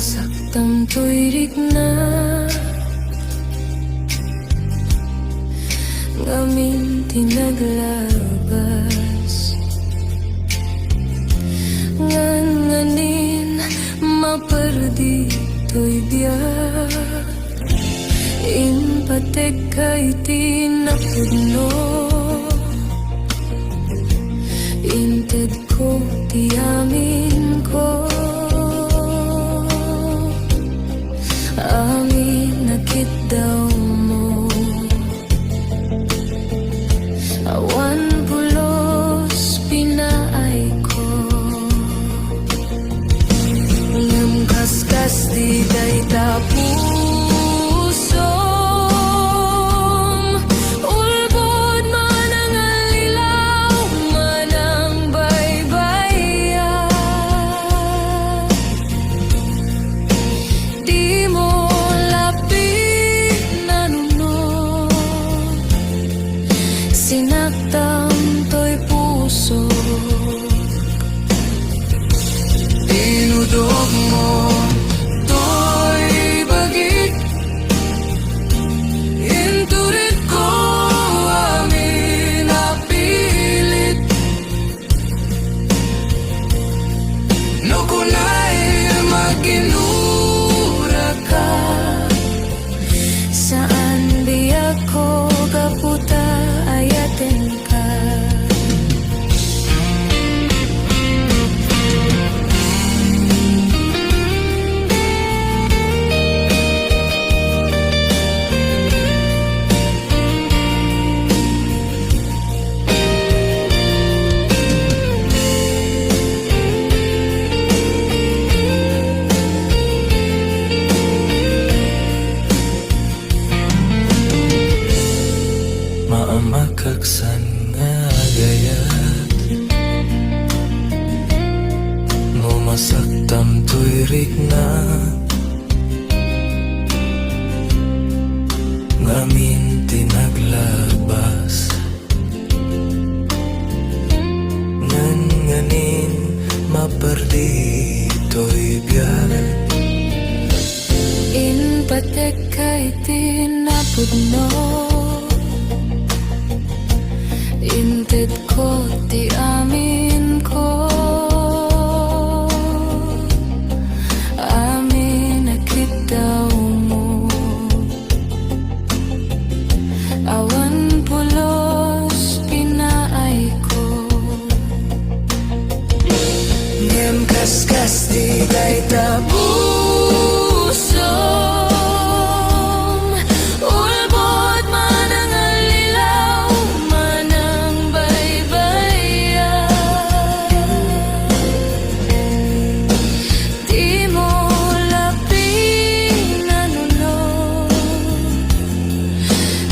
masaktan tuirik na ngamin tinaglabas nganin maperdi to'y biyak impatek kay tinapudno inted ko tiamin ko amin nakit daw mo awan pulos pinaay ko ngam kaskas di day tapusom ulbod man ang alilaw man ang baybayan di mo lapit nanuno sinaktan to'y puso tinudok mo to'y bagit inturit ko amin napilit no kunay maginura ka saan di ako kaputa ayatin ka maamakaksan nga gaya mo masaktam tuirik na ngamin tinaglabas nganin maperdi to'y biyak inpatek kay tinapudno inted ko ti amin ko amin nakit daw mo awan pulos pinaay ko ngem kaskas di day tapuso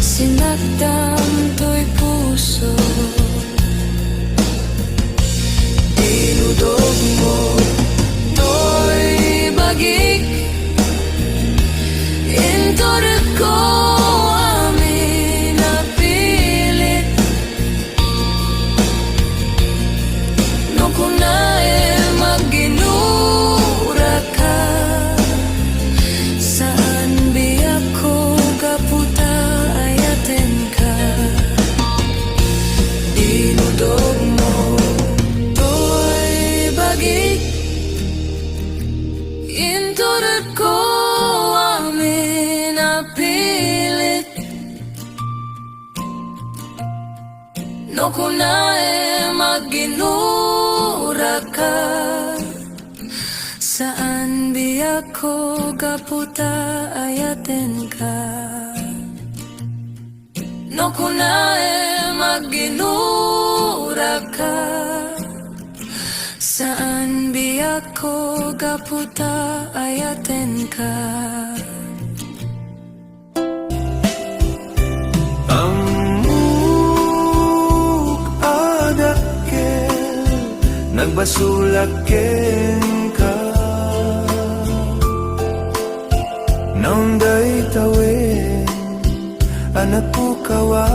sinaktan to'y puso tinudog mo to'y bagik inturit ko amin napilit no kunay maginura ka saan biyak ko kaputa ayaten ka dinudog mo to'y bagik inturit ko amin napilit no kunay maginura ka saan biyak ko kaputa ayaten ka no kunay maginura ka saan biyak ko kaputa ayaten ka amuk adakel nagbasulaken ka nang day tawin anak po kawa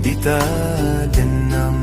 dita denam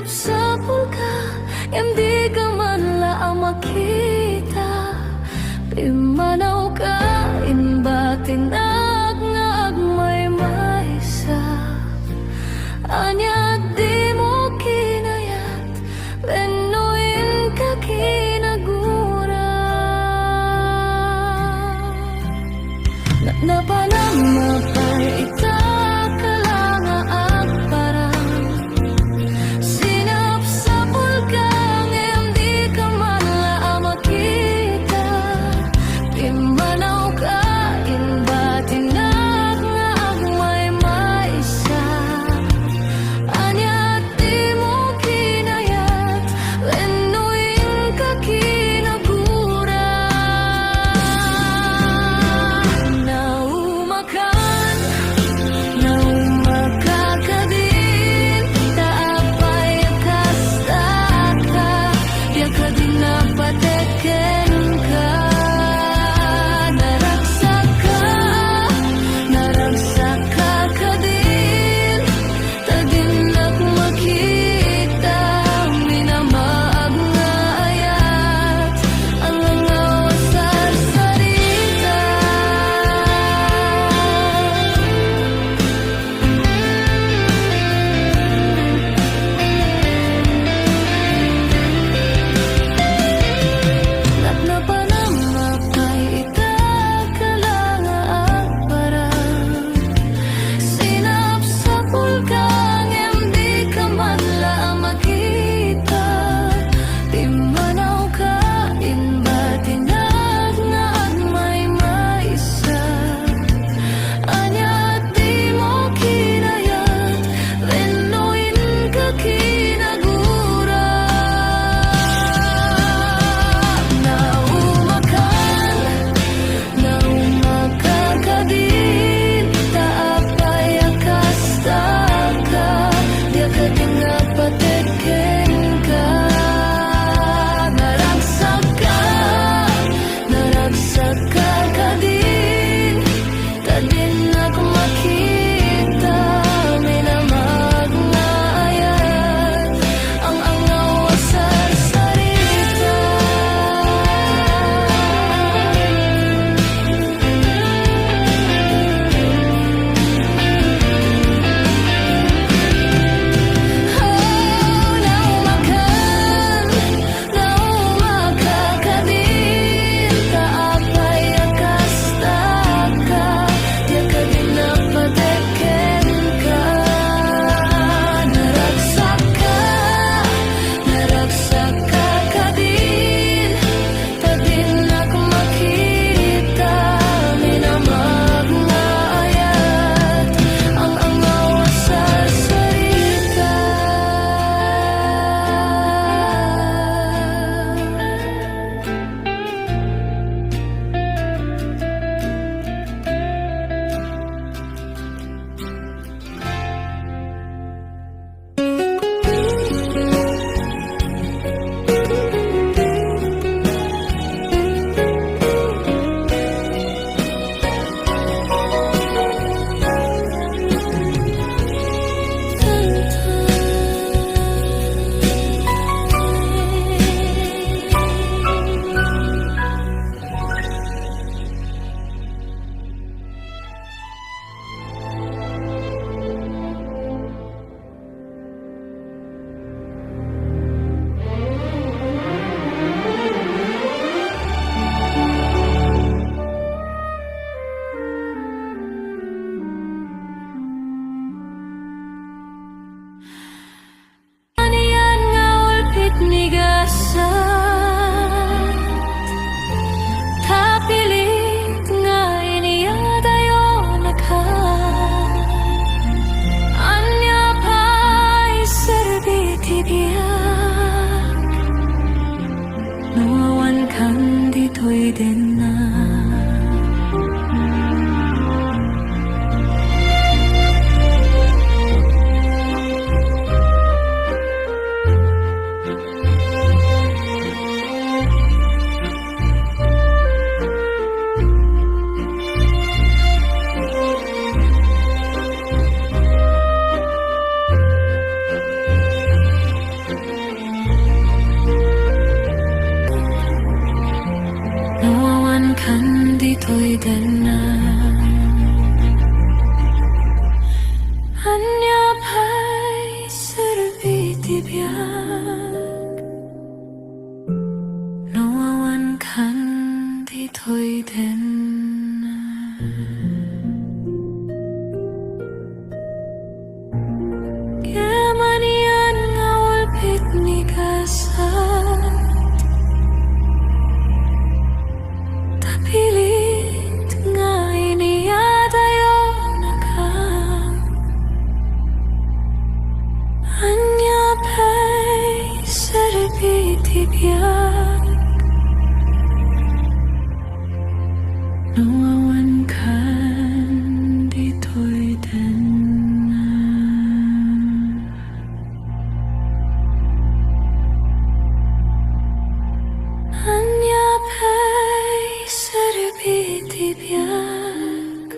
Sinapsapul ka, hindi ka man laang makita. Pimanaw ka, inbatinag nga agmay maysa. Anya di mo kinayat, benuin ka kinagura. Napanamapay ita ka lang agparang. Sinapsapul ka, hindi ka man laang makita. Pimanaw ka, inbatinag nga agmay maysa. Anya di mo kinayat, benuin ka kinagura. Naumakan ka din, taapay kasta ka, di ka din napateken ka. Naragsak ka din, tadinak makita. Minamaag nga ayat, ang angaw sa sarita. Napanamapay ita ka lang agparang. Sinapsapul ka, hindi ka man laang makita. Pimanaw ka, inbatinag nga agmay maysa. Anya di mo kinayat, benuin ka kinagura. Naumakan ka din, taapay kasta ka, di ka din napateken ka. Naragsak ka din, tadinak makita. Minamag nga ayat, ang angaw sa sarita. Naumakan ka din, taapay kasta ka, di ka din napateken ka. Naragsak ka din, tadinak makita. Minamag nga ayat, ang angaw sa sarita. Aniyan nga ulpit migasat, tapilit nga iniyadayo naghan. Anya pa'y serbiti biyak, nuawan kang dito'y din na. dito'y dana. Anya pa'y serbi biyak, nawawan kan dito'y dana. Yaman yan nga walpit ni kasat, tapilit nga iniyadayo na ka. Anya pa'y serbi biyak, nawawan kan dito'y dana. Anya pa'y serbi biyak,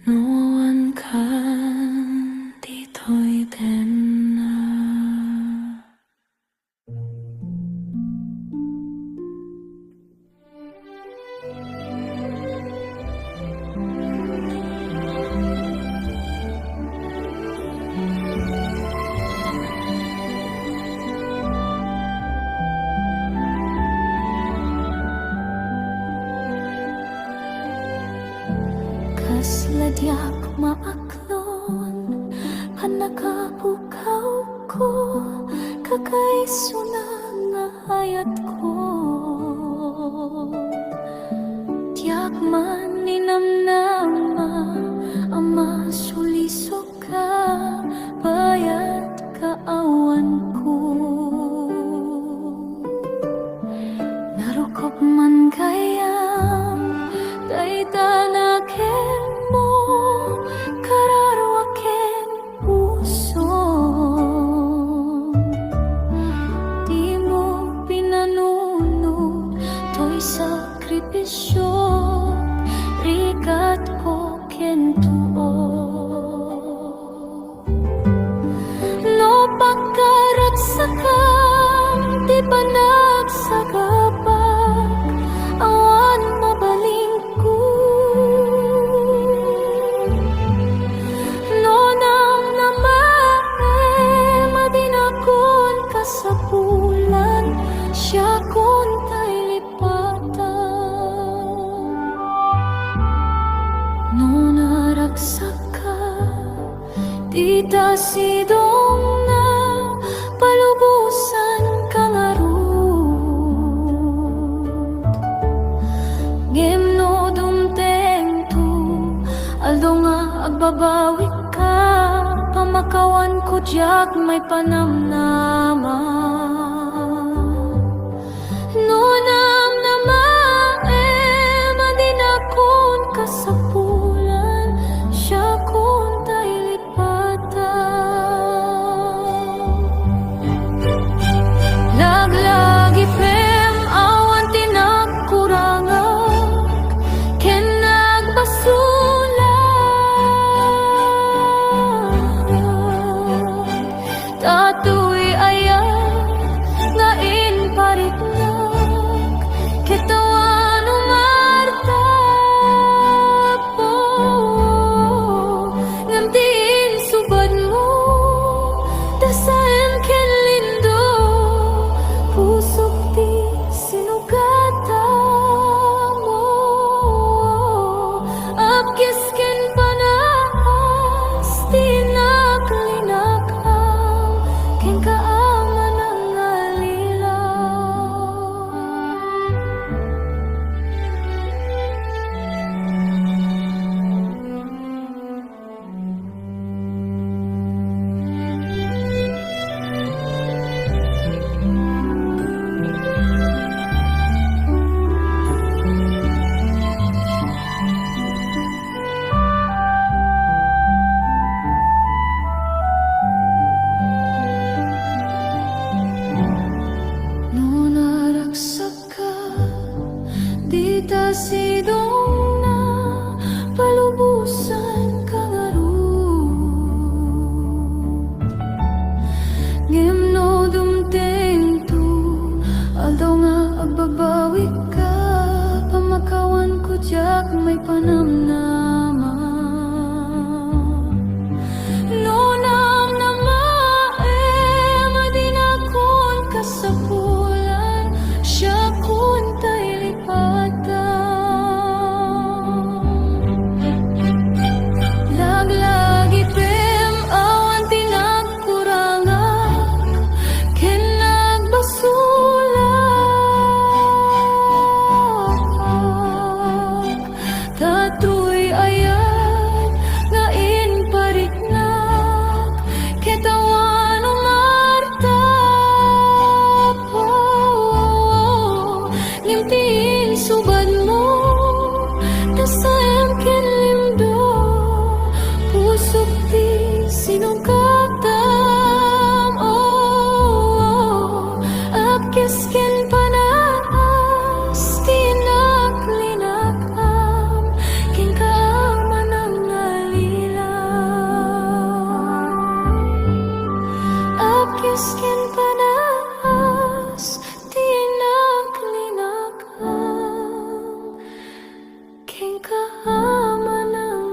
nawawan kan dito'y dana. Kasladyak maaklon, panakabukaw ko, kakaiso na nga hayat ko. Tiyak man ninamnama, ama sulisok ka, bayat kaawan ko. Narukop man kayang, daidanakin mo, kararwakin puso. Di mo pinanunod, to'y sakripisyo, rigat ko kentuo. No pagkarat sakam, di pa nagsagabak, awan mabaling ko. No nang namae, madinakon ka sa bulan, siya kun ta'y lipatan. No naragsak ka, di ta sidong na palubusan ka nga rod. Ngem no dumteng tu, aldo nga agbabawi ka, pamakawan ko diyak may panamnaman. No namnamae, madinakon ka sa bulan, siya kun ta'y lipatan. Laglagi pem awan tinakurangak, ken nagbasulan. Tato'y ayan, Pagbawi ka, pamakawan ko jak may panamnama. Lunam na madinakon ka sa bulan, siya kun tay lipatan. Laglagi pem awan tinagkurangak, ken nagbasulak. Tatoy ayat nga inpariknak, ketawan umartap. Ngimtiin subad mo, nasayam ken limdo, pusok ti sinungkatam. Apkes ken panas, tinaklinakam, ken kaaman ang nalilang. Apkes ken panas, tinaklinakam, ken kaaman ang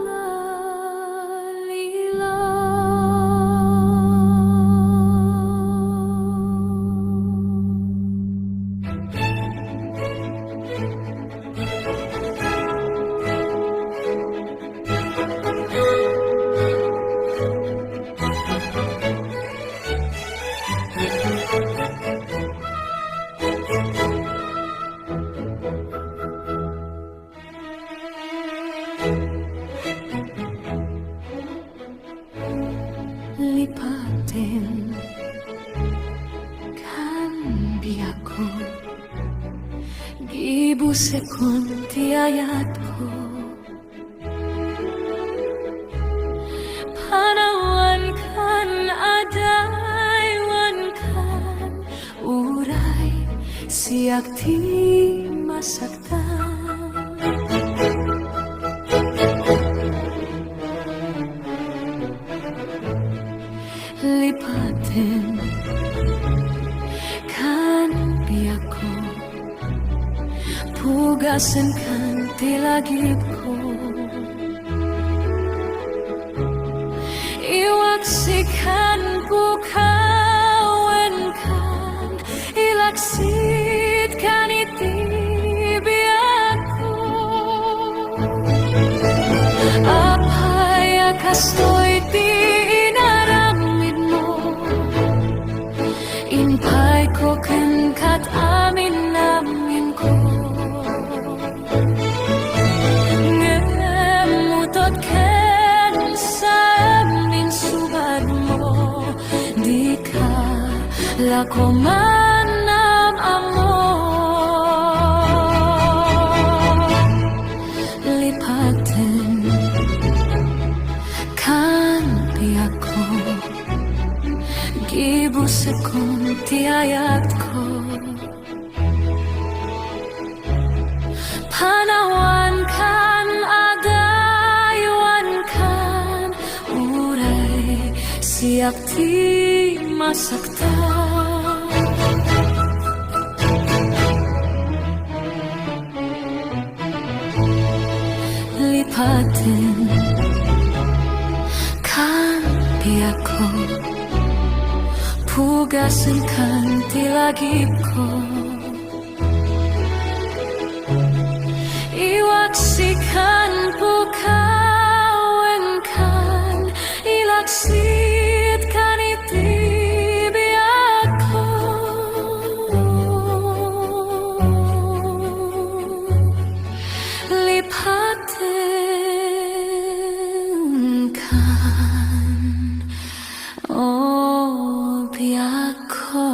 lipatin kan biyako, gibusekon ti ayat ko. Panawan kan adaywan kan uray, siyak ti masaktan. Lipatin kan biyako, pugasan kan tilagip ko. Iwaksikan bukawan kan, ilaksit kan itibiyak ko. Apay akastoy ti inaramid mo, inpay ko ken kat amin namin ko. Ngemutot ken sa amin subad mo, di ka lako man ng amor. Lipatin kan biyako, gibusekon ti ayat ko. Panawan kan adaywan kan uray, siyak ti masaktan. Lipatin kan biyako, pugasan kan tilagip ko. Iwaksikan bukawan kan, ilaksit kan itibiyak ko. Lipatin kan biyak ko.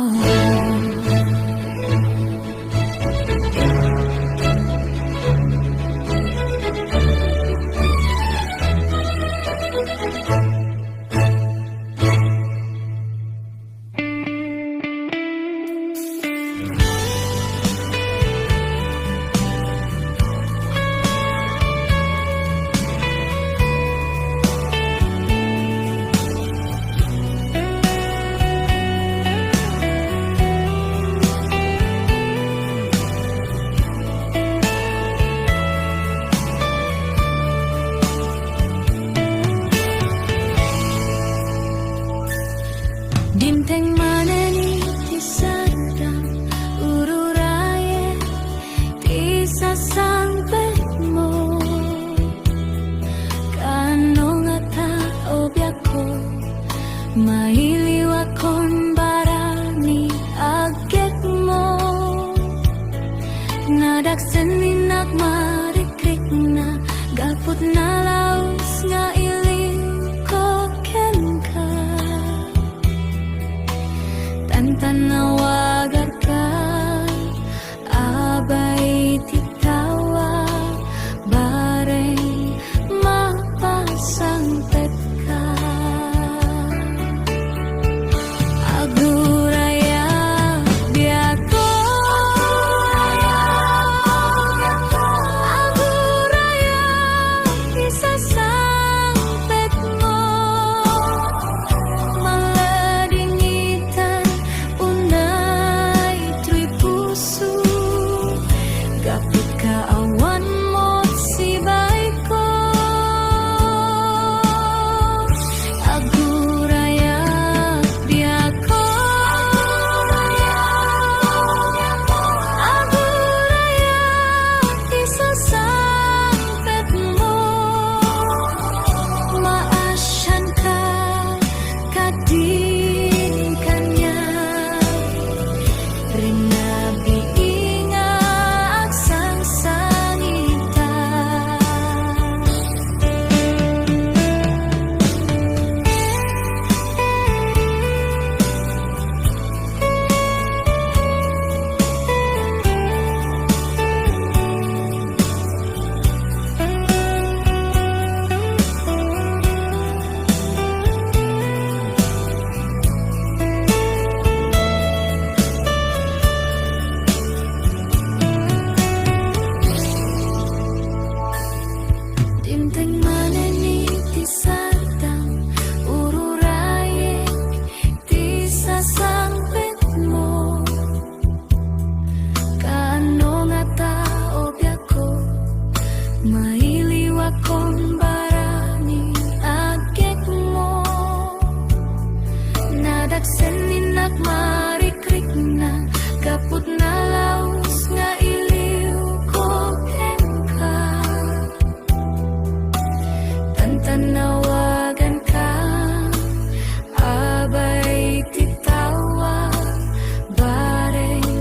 mailiw akong barani agit mo. Nadagsan ninak marikrik na gapot na laos nga iliw ko ken ka. Tantanawagan ka, abay titawa, bareng mapasangpet ka. Aguraya biyako, aguraya isasangpet mo. Maladingitan unay tuy puso, gapit ka awan mo't sibay ko. Aguraya biyako, aguraya isasangpet mo. Maasyan ka kadin kanya, rinabi nga agsang sangita. Timteng maneni ti sadang ururayek ti sasangpet mo. Kaano nga tao biyako, mailiw akong barani agek mo. Nadagsen ninak marikrik na gapot na laos nga iliw ko ken ka. Tantanawagan ka, abay titawa, bareng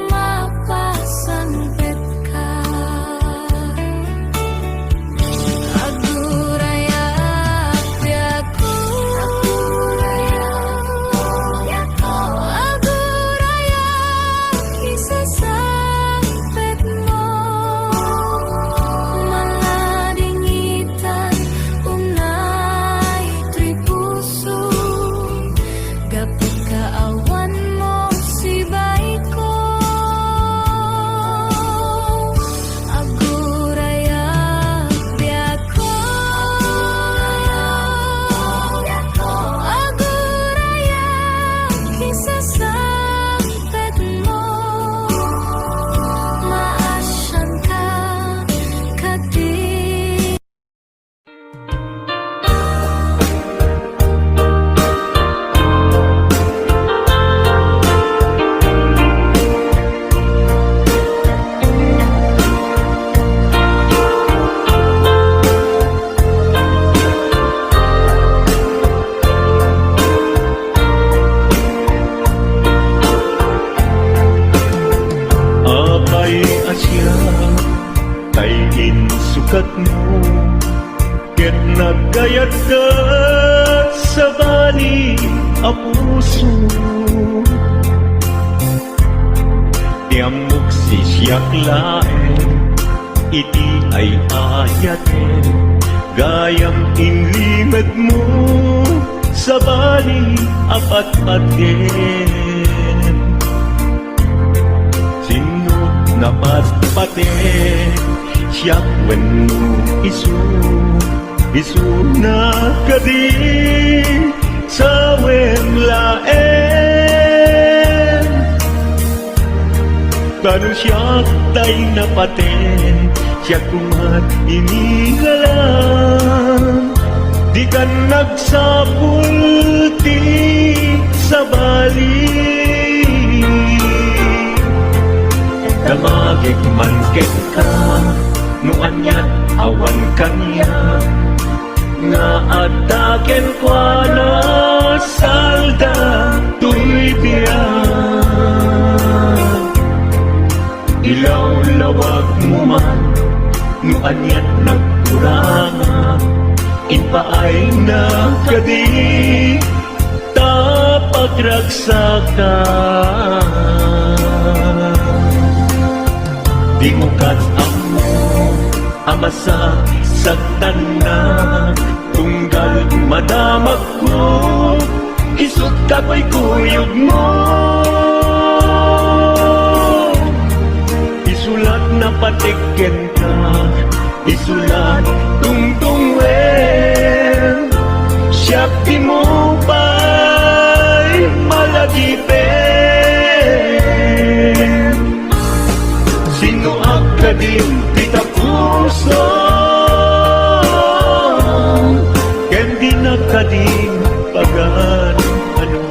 mapasangpet ka. Aguraya biyako, aguraya isasangpet mo. Maladingitan unay tuy puso, gapit ka awan mo sibay ko. Aguraya biyako, aguraya isasangpet mo. Maasyan ka kadin. Apay asya kay insukat mo, ket nagkayat ka sa bali a puso. Tiamok si siyak laeng, iti ay ayaten, gayam inlimad mo sa bali apat-paten. Sino napatpaten, siyak wenno isu na kadi sa wemlaen. Tanu siyak tay napaten, siyak kumat inigalan. Di ka nagsapulti sa bali, damagik manket ka, no anyat awan kanya, nga adaken kwa na anyat nagkurangan, inpaay nakadi, tapagragsakan. Di mo katamo, amasa sa tanan, tunggal madamag ko, isut ka ko'y kuyog mo. Isulat na patiken ka, isulat tungtungwen, siyak di mo ba'y malagipin. Sino ka din kita puso, ken di na ka din pagan ano.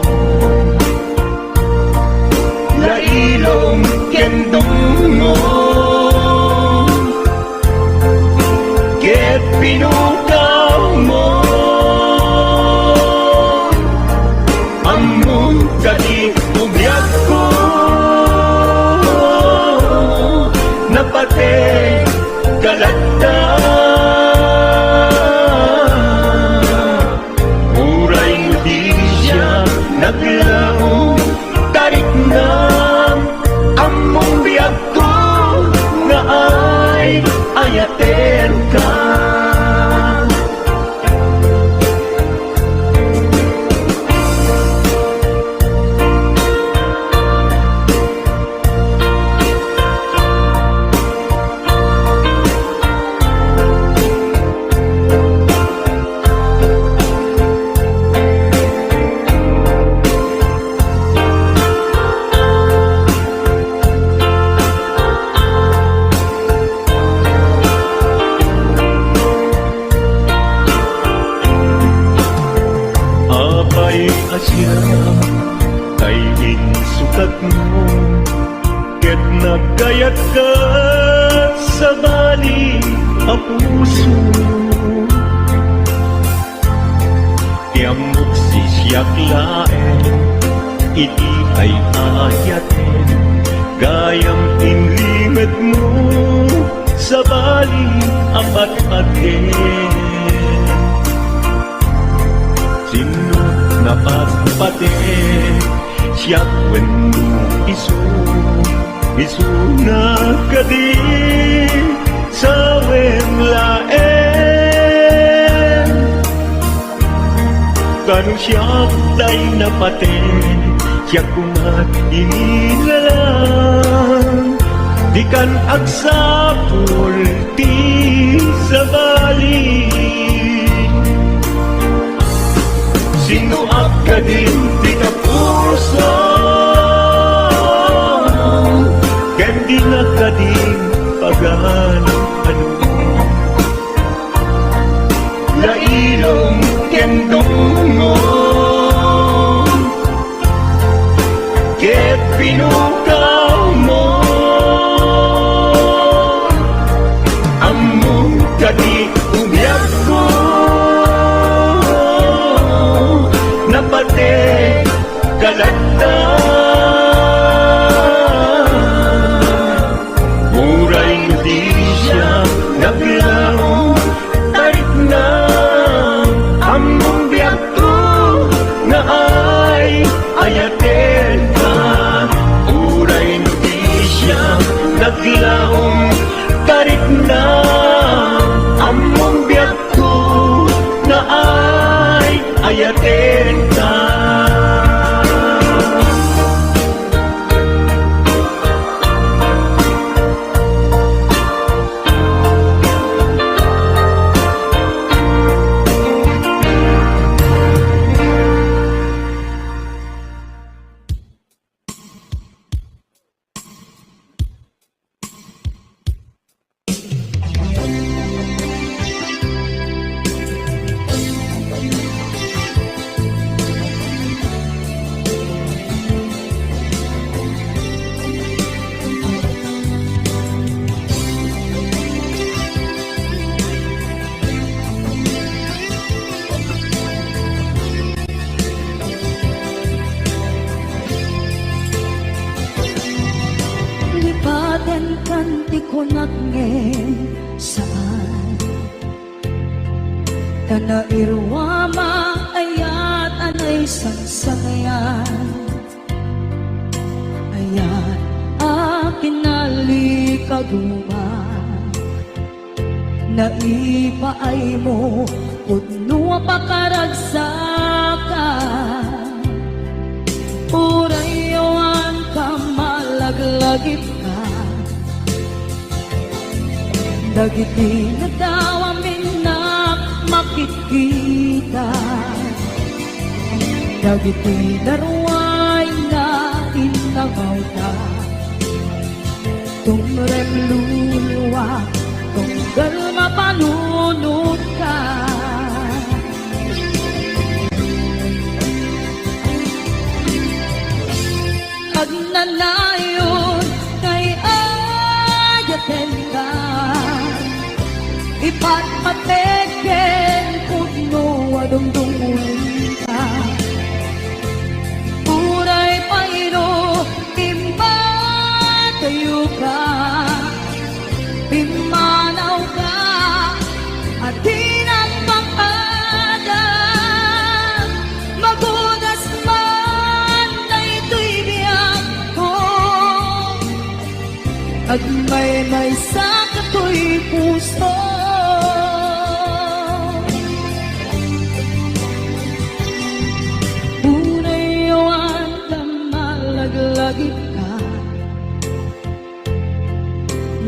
Lailong ken dungo, ket pinukaw mo, among kadi ubyak ko, napate kalata. Muray mo di siya naglaong tarik na, among biyag ko nga ay ayaten ka. Asya kay insukat mo, ket nagkayat ka sa bali a puso. Tiamok si siyak laen, iti ay ayaten, gayang inlimet mo sa bali apat-aten. Sino napagpate siya kwento isu na kadi sa wenglaen. Kanu siya tay napate siya kumat inilalang, di kan agsapul ti sa bali. Sino ka din di ka puso, ken di na ka din pagan ano. Lailong ken dungo, ket pinukaw mo, among ka di umyak ko, napate kalata. Muray di siya naglaong tarik na, among biyak ko na ay ayaten ka. Muray di siya naglaong tarik na, among biyak ko na ay ayaten ka. Lipaten kan ti kunat ngen sa Tanairwama ayat anay sangsangayan. Ayat akin nalikaguman. Naipaay mo pudno pakaragsakan. Urayawan ka malaglagip ka. Dagiti na daw amin na makikita. Dagiti daruay na inagaw ta. Tumrem luluwa, tunggal mapanunod ka. Pagnanayon kay ayaten ka. Ipatpateken pudno adungdungun ka. Uray paino timbatayo ka. Pimanaw ka at tinagpakada. Magudas man na ito'y biyak ko. At may sakato'y puso. Unayawan ka malaglagip ka.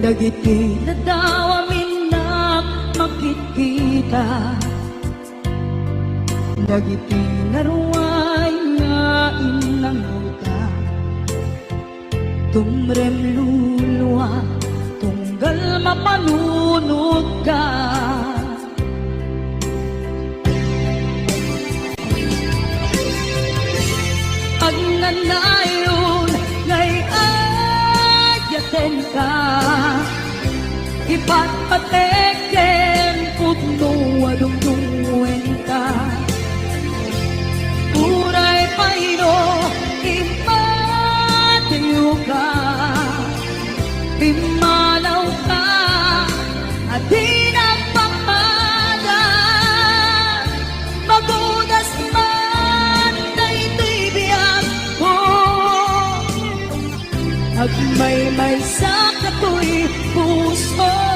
Dagiti na daw amin na makikita. Dagiti na ruway nga inangaw ka. Tumrem luluwa, tunggal mapanunod ka. Pagnanayon ngay ayaten ka. Ipatpateken pudno adungdungen ka. Uray paino ipatayo ka. Pimanaw ka at tinagpakada. Magudas man na ito'y biyak mo. At may sakato'y puso.